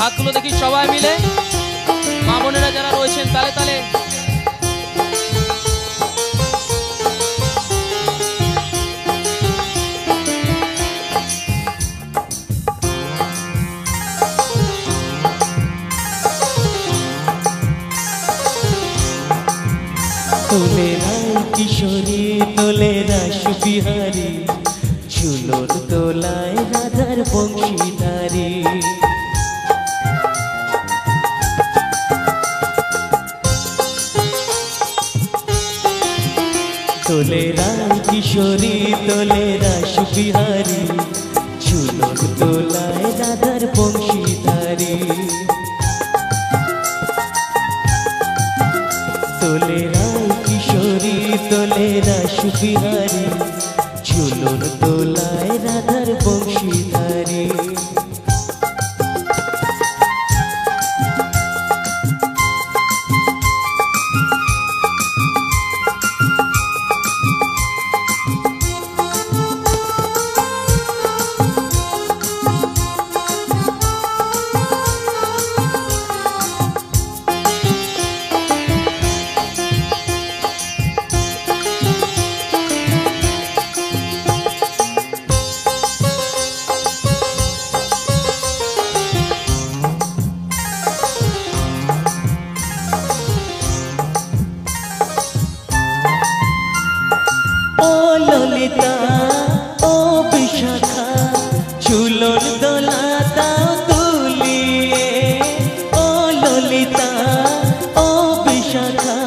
হাতগুলো দেখি সবাই মিলে, মা বোনেরা যারা রয়েছেন তালে তালে। তোলে রাই কিশোরী তোলে রাস বিহারী, ঝুলন তোলায় রাধার বংশীধারী। তোলে রাই কিশোরী তোলে রাস বিহারী, ঝুলন তোলায় রাধার বংশীধারী। তোলে রাই কিশোরী তোলে রাস বিহারী, ঝুলন তোলায় রাধার বংশীধারী। ও ললিতা ও বিশাখা, ঝুলন দোলা দাও তুলিয়ে। ও ললিতা ও বিশাখা,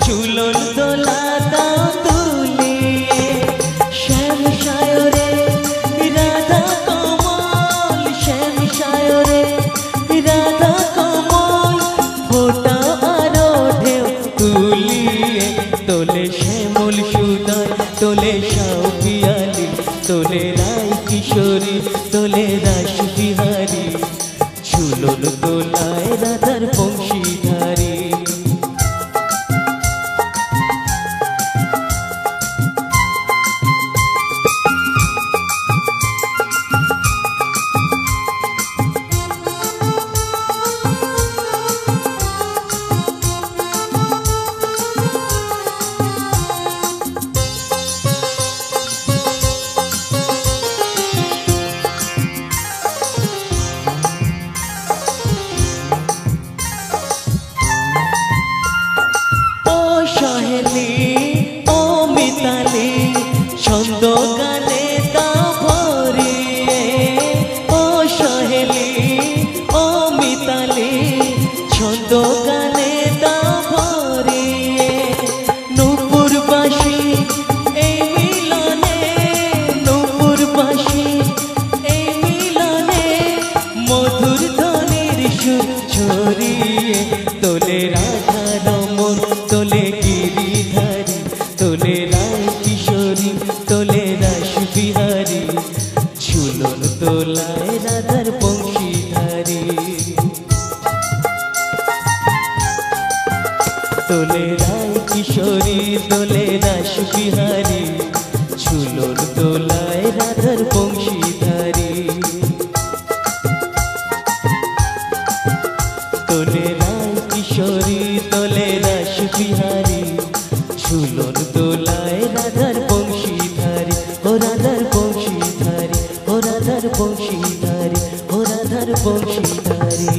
ঝুলন দোলা দাও তুলিয়ে। শ্যাম সায়রে রাধা কমল, শ্যাম সায়রে রাধা কমল, ফোটাও আরো ঢেউ তুলিয়ে। তোলে শ্যামল সুদয় তোলে শাও পিয়ালি, তোলে রাই কিশোরী তোলে রাস বিহারী, ঝুলন তোলায় রাধার বংশীধারী। ও মিতালি ছন্দ গানে দাও ভরিয়ে। ও সহেলি ও মিতালি ছন্দ গানে দাও ভরিয়ে। নূপুরবাসী এই মিলনে, নূপুরবাসী এই মিলনে, মধুর ধ্বনির সুর ছড়িয়ে। তোলে রাধা রমন তোলে গিরিধারী, তোলে রাই কিশোরী তোলে রাস বিহারী, ঝুলন তোলায় রাধার বংশীধারী। তোলে রাই কিশোরী তোলে রাস বিহারী, ঝুলন তোলায় রাধার বংশীধারী। তোলে রাই কিশোরী তোলে রাস বিহারী, ঝুলন তোলায় রাধার বংশীধারী। ও রাধার বংশীধারী, ও রাধার বংশীধারী, ও রাধার বংশীধারী।